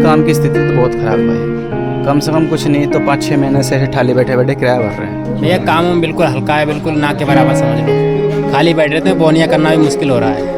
काम की स्थिति तो बहुत ख़राब भाई। कम से कम कुछ नहीं तो 5-6 महीने से ठाली बैठे बैठे किराया भर रहे हैं। भैया काम बिल्कुल हल्का है, बिल्कुल ना के बराबर समझ लो। खाली बैठ रहते हैं, बोनिया करना भी मुश्किल हो रहा है।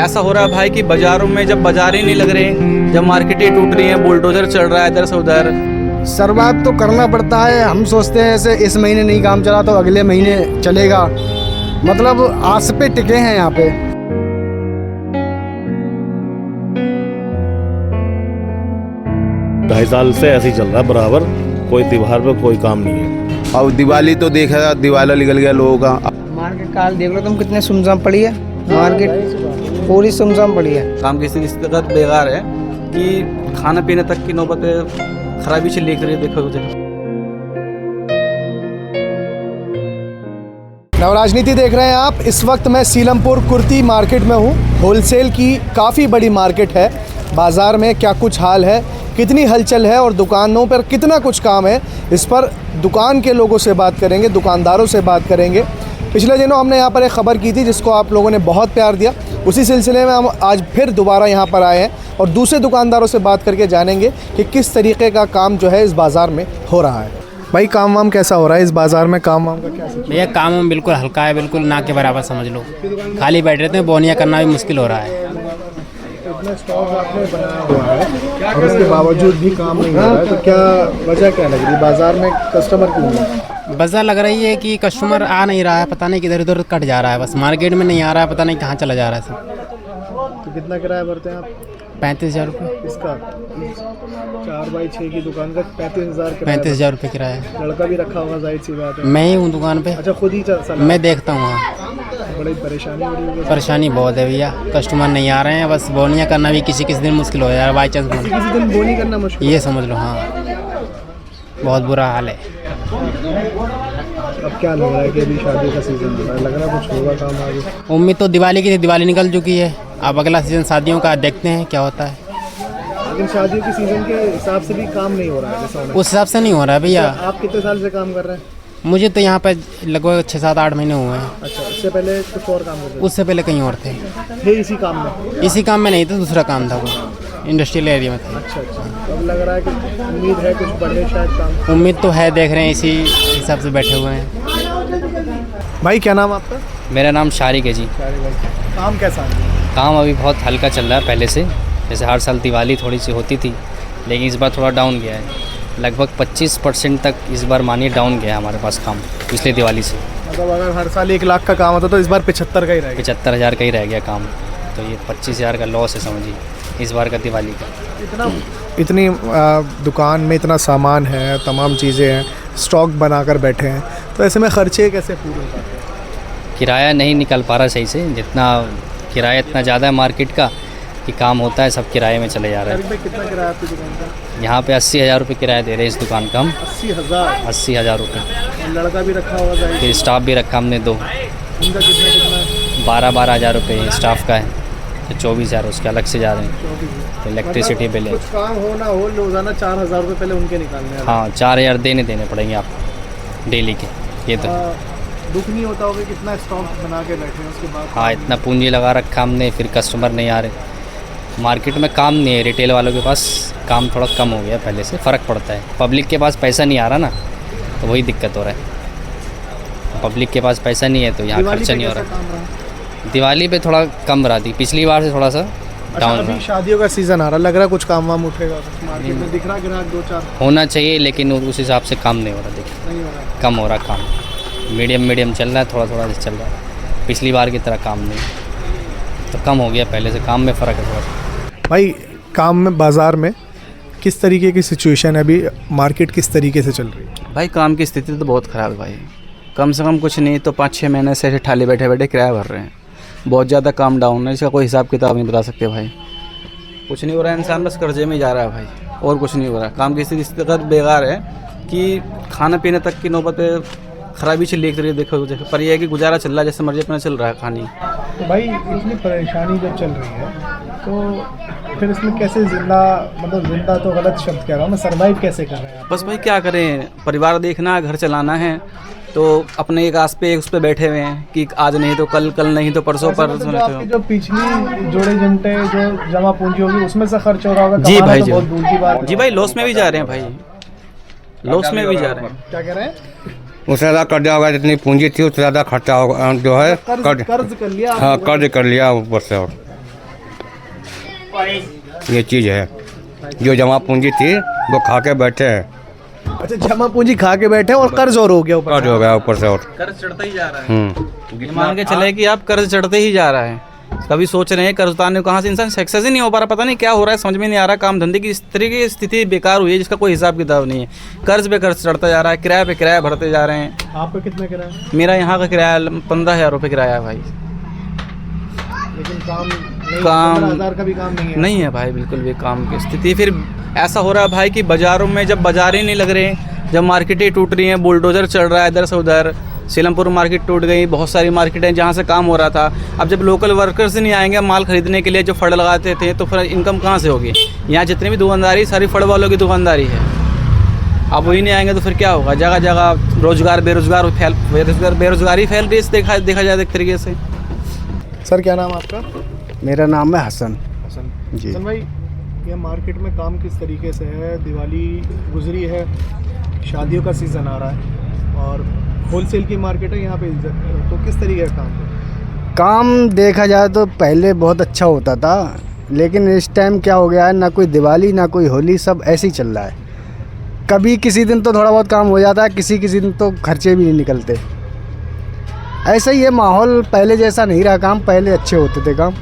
ऐसा हो रहा है भाई कि बाज़ारों में जब बाजार ही नहीं लग रहे, जब मार्केटें टूट रही हैं, बुलडोजर चल रहा है इधर से उधर। सर्वाइव तो करना पड़ता है। हम सोचते हैं ऐसे इस महीने नहीं काम चला तो अगले महीने चलेगा, मतलब आस पे टिके हैं यहाँ पे। 2.5 साल से ऐसे ही चल रहा है बराबर, कोई त्योहार पे कोई काम नहीं है। और दिवाली तो देखा, दिवाला निकल गया लोगों का। मार्केट काल देख लो तुम, कितने सुनसान पड़ी है मार्केट, पूरी सुनसान पड़ी है। काम की स्थिति इस तरह बेकार है कि खाने पीने तक की नौबत खराबी से लेकर देखो मुझे। नवराजनीति देख रहे हैं आप। इस वक्त मैं सीलमपुर कुर्ती मार्केट में हूँ। होलसेल की काफ़ी बड़ी मार्केट है। बाज़ार में क्या कुछ हाल है, कितनी हलचल है और दुकानों पर कितना कुछ काम है, इस पर दुकान के लोगों से बात करेंगे, दुकानदारों से बात करेंगे। पिछले दिनों हमने यहाँ पर एक ख़बर की थी जिसको आप लोगों ने बहुत प्यार दिया। उसी सिलसिले में हम आज फिर दोबारा यहाँ पर आए हैं और दूसरे दुकानदारों से बात करके जानेंगे कि किस तरीके का काम जो है इस बाज़ार में हो रहा है। भाई काम वाम कैसा हो रहा है इस बाज़ार में? काम वाम का क्या सीन? भैया काम बिल्कुल हल्का है, बिल्कुल ना के बराबर समझ लो। खाली बैठ रहते हैं, बोनिया करना भी मुश्किल हो रहा है। इतना स्टॉक आपने बनाया हुआ है और उसके बावजूद भी काम नहीं हो रहा है, तो क्या वजह क्या लग रही है? बाज़ार में कस्टमर क्यों नहीं? वजह लग रही है कि कस्टमर आ नहीं रहा है, पता नहीं किधर उधर कट जा रहा है, बस मार्केट में नहीं आ रहा है, पता नहीं कहाँ चला जा रहा है सब। तो कितना किराया भरते हैं आप 35,000 रुपये। इसका? 4x6 की दुकान का 35,000 किराया। 35,000 रुपये किराया है। लड़का भी रखा होगा, जाहिर सी बात है। मैं ही हूँ दुकान पे। अच्छा, खुद ही चल? मैं देखता हूँ वहाँ। बड़ी परेशानी हो रही है। परेशानी बहुत है भैया, कस्टमर नहीं आ रहे हैं, बस बोनिया करना भी किसी किसी दिन मुश्किल हो जा रहा है, बाई चांस किसी दिन बोनी करना मुश्किल, ये समझ लो। हाँ, बहुत बुरा हाल है। अब क्या लग रहा है कि अभी शादी का सीजन है, लग रहा है कुछ होगा काम आगे? उम्मीद तो दिवाली की थी, दिवाली निकल चुकी है। अब अगला सीजन शादियों का देखते हैं क्या होता है। लेकिन शादियों के सीजन के हिसाब से भी काम नहीं हो रहा है जैसा होना। उस हिसाब से नहीं हो रहा है भैया। आप कितने साल से काम कर रहे हैं? मुझे तो यहाँ पे लगभग 6-7-8 महीने हुए हैं। अच्छा, इससे पहले कुछ और काम करते उससे पहले कहीं और थे। थे इसी काम में? इसी काम में नहीं था, दूसरा काम था, वो इंडस्ट्रियल एरिया में था। अच्छा अच्छा, तो अब लग रहा है कि उम्मीद है कुछ बढ़े शायद काम। उम्मीद तो है, देख रहे हैं, इसी हिसाब से बैठे हुए हैं। भाई क्या नाम आपका? मेरा नाम शारिक है जी। काम कैसा है? काम अभी बहुत हल्का चल रहा है पहले से। जैसे हर साल दिवाली थोड़ी सी होती थी, लेकिन इस बार थोड़ा डाउन गया है। लगभग 25% तक इस बार मानिए डाउन गया है हमारे पास काम पिछले दिवाली से। मतलब अगर हर साल 1 लाख का काम होता तो इस बार 75 का ही रहेगा। 75,000 का ही रह गया काम, तो ये 25,000 का लॉस है समझिए इस बार का दिवाली का। इतनी दुकान में इतना सामान है, तमाम चीज़ें हैं, स्टॉक बनाकर बैठे हैं, तो ऐसे में खर्चे कैसे पूरे होते हैं? किराया नहीं निकल पा रहा सही से। जितना किराया इतना ज़्यादा है मार्केट का कि काम होता है सब किराए में चले जा रहा है। कितना किराया आपकी दुकान का? यहाँ पे 80,000 रुपये किराया दे रहे हैं इस दुकान का हम। 80,000? 80,000 रुपये। लड़का भी रखा होगा जाहिर। फिर स्टाफ भी रखा हमने 2। उनका कितना कितना है? 12-12 हज़ार रुपये स्टाफ का है, तो 24,000 उसके अलग से जा रहे हैं। तो इलेक्ट्रिसिटी बिल है। कुछ काम हो ना हो, रोज़ाना 4,000 रुपये पहले उनके निकालने हैं। हाँ, 4,000 देने पड़ेंगे आपको डेली के। ये तो दुख नहीं होता होगा कितना स्टॉक बना के बैठे हैं उसके बाद? हाँ, इतना पूंजी लगा रखा हमने, फिर कस्टमर नहीं आ रहे। मार्केट में काम नहीं है, रिटेल वालों के पास काम थोड़ा कम हो गया पहले से, फ़र्क पड़ता है। पब्लिक के पास पैसा नहीं आ रहा ना, तो वही दिक्कत हो रहा है। पब्लिक के पास पैसा नहीं है तो यहाँ खर्चा नहीं हो रहा। दिवाली पे थोड़ा कम रहा थी, पिछली बार से थोड़ा सा डाउन अभी रहा। शादियों का सीज़न आ रहा, लग रहा है कुछ काम वाम उठेगा मार्केट में, दिख रहा ग्राहक 2-4 होना चाहिए, लेकिन उस हिसाब से काम नहीं हो रहा। देखिए नहीं हो रहा। कम हो रहा काम, मीडियम चल रहा है, थोड़ा चल रहा है। पिछली बार की तरह काम नहीं, तो कम हो गया पहले से, काम में फ़र्क है थोड़ा। भाई काम में, बाज़ार में किस तरीके की सिचुएशन है अभी? मार्केट किस तरीके से चल रही है? भाई काम की स्थिति तो बहुत ख़राब है भाई। कम से कम कुछ नहीं तो 5-6 महीने से ठाली बैठे बैठे किराया भर रहे हैं। बहुत ज़्यादा काम डाउन है, इसका कोई हिसाब किताब नहीं बता सकते भाई। कुछ नहीं हो रहा है, इंसान बस कर्जे में ही जा रहा है भाई, और कुछ नहीं हो रहा। काम की स्थिति इस तरह बेकार है कि खाने पीने तक की नौबत खराबी से लेकर देखो, पर यह है कि गुजारा चल रहा है, जैसे मर्जी अपना चल रहा है खानी। तो भाई इतनी परेशानी जब चल रही है तो फिर इसमें कैसे जिंदा, मतलब जिंदा तो गलत शब्द कह रहा हूँ मैं, सर्वाइव कैसे कर रहे हैं? बस भाई क्या करें, परिवार देखना है, घर चलाना है, तो अपने एक आस पे एक उस पे बैठे हुए हैं कि आज नहीं तो कल, कल नहीं तो परसों पर मतलब जो आपकी जो पिछली जोड़े जमटे जो जमा पूंजी होगी उसमें से खर्च हो रहा होगा, जी कमाना भाई तो जी। बहुत दूर की बात है। जी भाई लॉस में भी जा रहे हैं भाई, लॉस में भी जा रहे हैं। क्या कह रहे हैं? उससे ज़्यादा कर्जा होगा, जितनी पूंजी थी उससे ज़्यादा खर्चा होगा जो है कर्ज कर लिया हाँ आपने? कर्ज कर लिया ऊपर से। और ये चीज़ है, जो जमा पूंजी थी वो खा के बैठे हैं, अच्छा, जमा पूंजी खा के बैठे हैं और कर्ज और हो गया ऊपर कर्ज से। हो गया ऊपर से। और कर्ज चढ़ता ही जा रहा है, ये मान के हाँ। चले कि आप कर्ज चढ़ते ही जा रहा है। कभी सोच रहे हैं कर्ज उतारने को, कहाँ से इंसान सक्सेस ही नहीं हो पा रहा, पता नहीं क्या हो रहा है, समझ में नहीं आ रहा। काम धंधे की इस तरीके की स्थिति बेकार हुई है जिसका कोई हिसाब किताब नहीं है। कर्ज पे कर्ज चढ़ता जा रहा है, किराए पे किराया भरते जा रहे हैं। आपका कितना किराया? मेरा यहाँ का किराया 15,000 रुपये किराया है भाई। लेकिन काम नहीं, काम 15,000 का भी काम नहीं है। नहीं है भाई, बिल्कुल भी काम की स्थिति। फिर ऐसा हो रहा है भाई कि बाज़ारों में जब बाज़ार ही नहीं लग रहे हैं, जब मार्केटें टूट रही हैं, बुलडोज़र चल रहा है इधर से उधर, सीलमपुर मार्केट टूट गई, बहुत सारी मार्केटें जहाँ से काम हो रहा था। अब जब लोकल वर्कर्स नहीं आएंगे माल खरीदने के लिए, जो फड़ लगाते थे, तो फिर इनकम कहाँ से होगी? यहाँ जितनी भी दुकानदारी सारी फड़ वालों की दुकानदारी है। अब वही नहीं आएंगे तो फिर क्या होगा? जगह जगह रोजगार बेरोजगारी फैल रही है, देखा जाए एक तरीके से। सर क्या नाम आपका? मेरा नाम है हसन हसन जी। हसन भाई, ये मार्केट में काम किस तरीके से है? दिवाली गुजरी है, शादियों का सीज़न आ रहा है और होलसेल की मार्केट है यहाँ पे, तो किस तरीके का काम है? काम देखा जाए तो पहले बहुत अच्छा होता था, लेकिन इस टाइम क्या हो गया है, ना कोई दिवाली ना कोई होली, सब ऐसे ही चल रहा है। कभी किसी दिन तो थोड़ा बहुत काम हो जाता है, किसी दिन तो खर्चे भी नहीं निकलते। ऐसा ही है माहौल, पहले जैसा नहीं रहा काम, पहले अच्छे होते थे काम।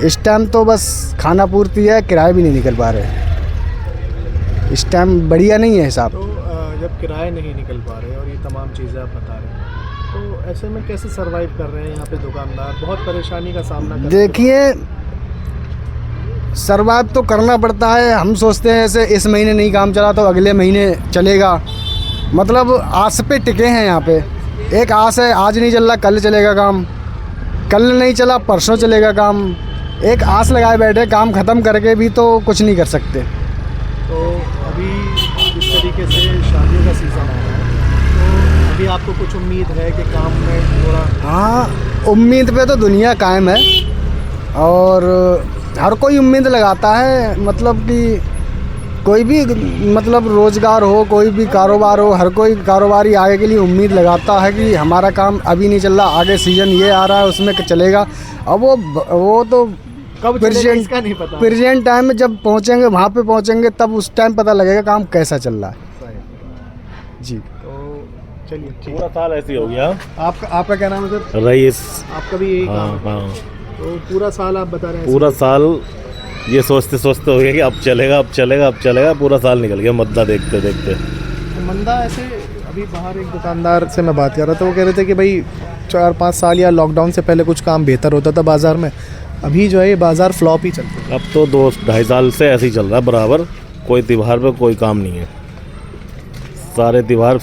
इस टाइम तो बस खाना पूर्ति है, किराए भी नहीं निकल पा रहे। इस टाइम बढ़िया नहीं है हिसाब। तो जब किराए नहीं निकल पा रहे और ये तमाम चीज़ें आप बता रहे हैं, तो ऐसे में कैसे सरवाइव कर रहे हैं यहाँ पे दुकानदार? बहुत परेशानी का सामना कर रहे हैं। देखिए, सरवाइव तो करना पड़ता है। हम सोचते हैं ऐसे इस महीने नहीं काम चला तो अगले महीने चलेगा, मतलब आस पे टिके हैं यहाँ पे। एक आस है, आज नहीं चल रहा कल चलेगा काम, कल नहीं चला परसों चलेगा काम। एक आस लगाए बैठे, काम ख़त्म करके भी तो कुछ नहीं कर सकते। तो अभी इस तरीके से शादियों का सीज़न आ रहा है, तो अभी आपको कुछ उम्मीद है कि काम में थोड़ा? हाँ, उम्मीद पे तो दुनिया कायम है और हर कोई उम्मीद लगाता है, मतलब कि कोई भी मतलब रोज़गार हो, कोई भी कारोबार हो, हर कोई कारोबारी आगे के लिए उम्मीद लगाता है कि हमारा काम अभी नहीं चल रहा, आगे सीज़न ये आ रहा है उसमें चलेगा। अब वो तो कब चलेगा इसका नहीं पता। प्रेजेंट टाइम में जब पहुंचेंगे, वहाँ पे पहुंचेंगे, तब उस टाइम पता लगेगा काम कैसा चल रहा है जी। तो चलिए ठीक पूरा साल ऐसे ही हो गया। आपका क्या नाम है सर? रईस। आपका भी यही हाँ काम है? हाँ, तो पूरा साल आप बता रहे हैं? पूरा साल ये सोचते सोचते हो गया कि अब चलेगा अब चलेगा अब चलेगा, पूरा साल निकल गया मद्दा देखते देखते। तो मंदा ऐसे, अभी बाहर एक दुकानदार से मैं बात कर रहा था, वो कह रहे थे कि भाई 4-5 साल या लॉकडाउन से पहले कुछ काम बेहतर होता था बाज़ार में, अभी जो है ये बाज़ार फ्लॉप ही चलता है। अब तो 2-2.5 साल से ऐसे ही चल रहा है बराबर, कोई त्योहार पे कोई काम नहीं है, सारे त्योहार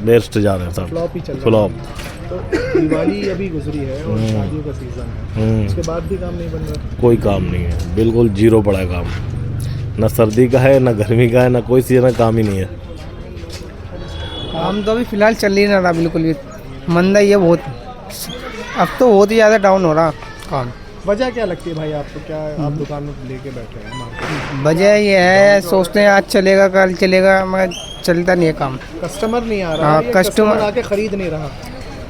वेस्ट जा रहे हैं सब, फ्लॉप ही चल रहा फ्लॉप। है। तो दिवाली अभी गुजरी है और शादियों का सीज़न है, उसके बाद भी काम नहीं बन रहा? कोई काम नहीं है, बिल्कुल जीरो पड़ा है काम। ना सर्दी का है ना गर्मी का है, ना कोई सीजन काम ही नहीं है। काम तो अभी फ़िलहाल चल ही नहीं रहा, बिल्कुल भी मंदा ही है बहुत। अब तो बहुत ही ज़्यादा डाउन हो रहा काम। वजह क्या लगती है भाई आपको? क्या आप दुकान में लेके बैठे हैं मार्केट में? वजह ये है, सोचते हैं आज चलेगा कल चलेगा, मगर चलता नहीं है काम। कस्टमर नहीं आ रहा हाँ, या कस्टमर आके ख़रीद नहीं रहा?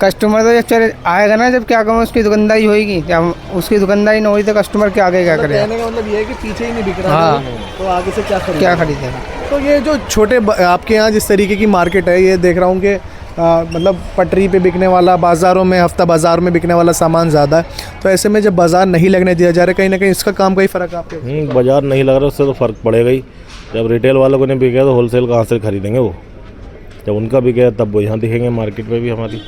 कस्टमर तो जब चले आएगा ना, जब क्या कहूँ उसकी दुकानदारी होगी, क्या उसकी दुकानदारी नहीं हुई तो कस्टमर के आगे क्या मतलब करेगा? कहने का मतलब ये है कि पीछे ही नहीं बिक रहा हाँ। तो आगे से क्या खरीदेगा? तो ये जो आपके यहाँ जिस तरीके की मार्केट है, ये देख रहा हूँ कि मतलब पटरी पे बिकने वाला, बाज़ारों में हफ्ता बाज़ार में बिकने वाला सामान ज़्यादा है, तो ऐसे में जब बाज़ार नहीं लगने दिया जा रहा, कहीं ना कहीं इसका काम का ही फ़र्क आपके? बाजार नहीं लग रहा, उससे तो फ़र्क पड़ेगा ही। जब रिटेल वालों को नहीं बिकेगा तो होलसेल कहाँ से खरीदेंगे वो? जब उनका बिकेगा तब वो यहाँ दिखेंगे मार्केट में भी हमारी।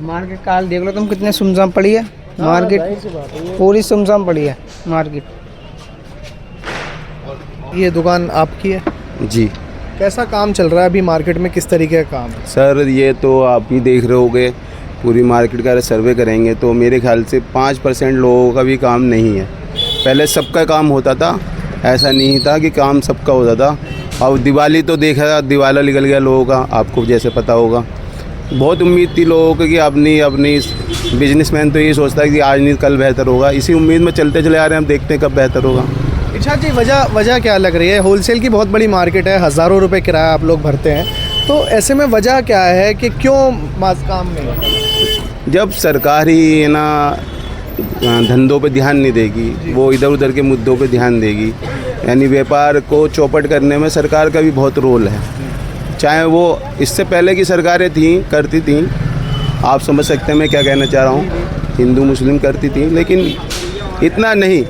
मार्केट का हाल देख लो तुम, कितने सुमसाम पड़ी है मार्केट, पूरी सुमसाम पड़ी है मार्केट। ये दुकान आपकी है जी कैसा काम चल रहा है अभी मार्केट में, किस तरीके का काम है? सर, ये तो आप भी देख रहे होगे, पूरी मार्केट का सर्वे करेंगे तो मेरे ख्याल से 5% लोगों का भी काम नहीं है। पहले सबका काम होता था, ऐसा नहीं था कि काम सबका होता था। अब दिवाली तो देखा, दिवाला निकल गया लोगों का, आपको जैसे पता होगा। बहुत उम्मीद थी लोगों को कि अपनी अपनी बिजनेसमैन तो ये सोचता है कि आज नहीं कल बेहतर होगा, इसी उम्मीद में चलते चले आ रहे हैं, हम देखते हैं कब बेहतर होगा। इरशाद जी, वजह क्या लग रही है? होलसेल की बहुत बड़ी मार्केट है, हज़ारों रुपए किराया आप लोग भरते हैं, तो ऐसे में वजह क्या है कि क्यों काम नहीं होता? जब सरकार ही है ना धंधों पे ध्यान नहीं देगी, वो इधर उधर के मुद्दों पे ध्यान देगी, यानी व्यापार को चौपट करने में सरकार का भी बहुत रोल है। चाहे वो इससे पहले की सरकारें करती थीं, आप समझ सकते हैं मैं क्या कहना चाह रहा हूँ, हिंदू मुस्लिम करती थी, लेकिन इतना नहीं,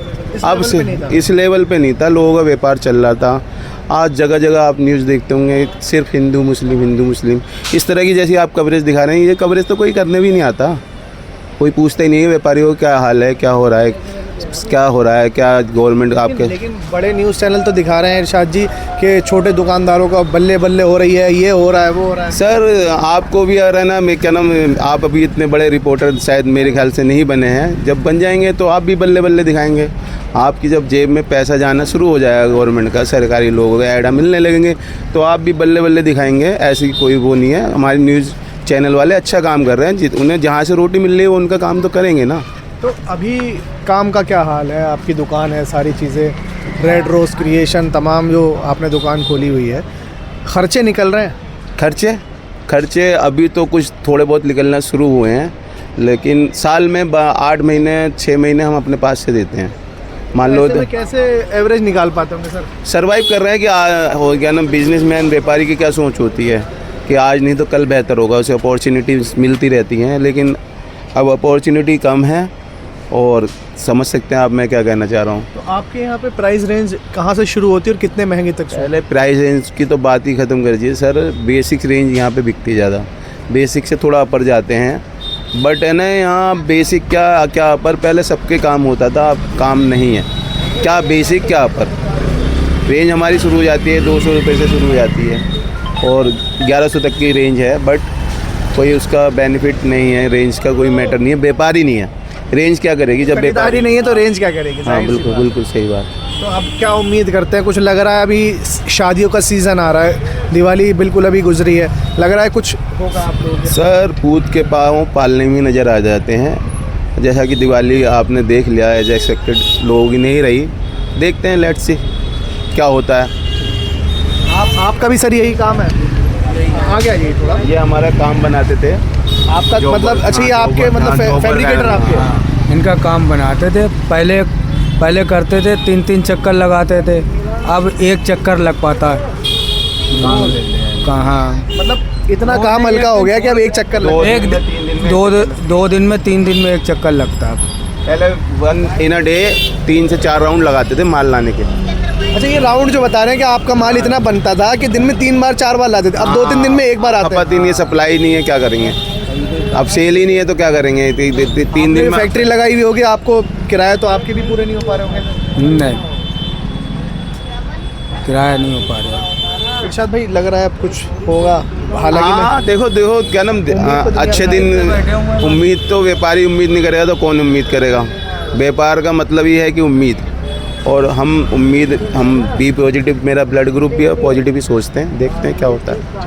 अब से इस लेवल पे नहीं था, लोगों का व्यापार चल रहा था। आज जगह जगह आप न्यूज़ देखते होंगे सिर्फ हिंदू मुस्लिम इस तरह की जैसी आप कवरेज दिखा रहे हैं, ये कवरेज तो कोई करने भी नहीं आता, कोई पूछता ही नहीं है व्यापारियों को क्या हाल है, क्या हो रहा है, क्या गवर्नमेंट आपके। लेकिन बड़े न्यूज़ चैनल तो दिखा रहे हैं इरशाद जी कि छोटे दुकानदारों का बल्ले बल्ले हो रही है, ये हो रहा है, वो हो रहा है। सर आपको भी आ रहा है ना, मैं क्या नाम, आप अभी इतने बड़े रिपोर्टर शायद मेरे ख्याल से नहीं बने हैं, जब बन जाएंगे तो आप भी बल्ले बल्ले दिखाएंगे। आपकी जब जेब में पैसा जाना शुरू हो जाएगा गवर्नमेंट का, सरकारी लोगों का ऐडा मिलने लगेंगे, तो आप भी बल्ले बल्ले दिखाएंगे। ऐसी कोई वो नहीं है, हमारी न्यूज़ चैनल वाले अच्छा काम कर रहे हैं, उन्हें जहाँ से रोटी मिल रही है वो उनका काम तो करेंगे ना। तो अभी काम का क्या हाल है? आपकी दुकान है, सारी चीज़ें, रेड रोज़ क्रिएशन, तमाम जो आपने दुकान खोली हुई है, खर्चे निकल रहे हैं? खर्चे अभी तो कुछ थोड़े बहुत निकलना शुरू हुए हैं, लेकिन साल में 8 महीने 6 महीने हम अपने पास से देते हैं। मान लो तो कैसे एवरेज निकाल पाते होंगे सर? सर्वाइव कर रहे हैं कि हो गया ना, बिजनेसमैन व्यापारी की क्या सोच होती है कि आज नहीं तो कल बेहतर होगा, उसे अपॉर्चुनिटीज़ मिलती रहती हैं, लेकिन अब अपॉर्चुनिटी कम है, और समझ सकते हैं आप मैं क्या कहना चाह रहा हूँ। तो आपके यहाँ पे प्राइस रेंज कहाँ से शुरू होती है और कितने महंगे तक? पहले प्राइस रेंज की तो बात ही ख़त्म कर दीजिए सर, बेसिक रेंज यहाँ पे बिकती ज़्यादा, बेसिक से थोड़ा अपर जाते हैं, बट है ना यहाँ बेसिक क्या अपर, पहले सबके काम होता था, अब काम नहीं है, क्या बेसिक क्या अपर। रेंज हमारी शुरू हो जाती है 200 रुपये से शुरू हो जाती है, और 1100 तक की रेंज है, बट कोई उसका बेनिफिट नहीं है, रेंज का कोई मैटर नहीं है, व्यापारी नहीं है, रेंज क्या करेगी जब व्यापारी नहीं है तो रेंज क्या करेगी? हाँ बिल्कुल सही बात। तो अब क्या उम्मीद करते हैं? कुछ लग रहा है, अभी शादियों का सीज़न आ रहा है, दिवाली बिल्कुल अभी गुजरी है, लग रहा है कुछ होगा आप लोगों के? सर पूत के पाँव पालने में नज़र आ जाते हैं, जैसा कि दिवाली आपने देख लिया, एज एक्सपेक्टेड लोगों की नहीं रही, देखते हैं, लेट्स सी क्या होता है। आपका भी सर यही काम है? आ गया ये थोड़ा, ये हमारा काम बनाते थे आपका मतलब? अच्छा, ये आपके मतलब फैब्रिकेटर आपके? इनका काम बनाते थे, पहले करते थे 3-3 चक्कर लगाते थे, अब 1 चक्कर लग पाता है। कहाँ मतलब इतना काम हल्का हो गया कि अब 1 चक्कर दो दिन में 3 दिन में 1 चक्कर लगता है। पहले 1 इन अ डे 3 से 4 राउंड लगाते थे माल लाने के। अच्छा, ये राउंड जो बता रहे हैं कि आपका माल इतना बनता था कि दिन में 3 बार 4 बार लाते थे, अब 2-3 दिन में 1 बार आता है। पता नहीं, सप्लाई नहीं है, क्या करेंगे, अब सेल ही नहीं है तो क्या करेंगे। 3 दिन में फैक्ट्री लगाई हुई होगी, आपको किराया तो आपके भी पूरे नहीं हो पा रहे होंगे? नहीं, किराया नहीं हो पा रहा। इरशाद भाई, लग रहा है अब कुछ होगा? हालांकि देखो क्या नाम, अच्छे दिन उम्मीद तो व्यापारी उम्मीद नहीं करेगा तो कौन उम्मीद करेगा। व्यापार का मतलब ये है कि उम्मीद, और हम भी पॉजिटिव, मेरा ब्लड ग्रुप भी है, पॉजिटिव ही सोचते हैं, देखते हैं क्या होता है।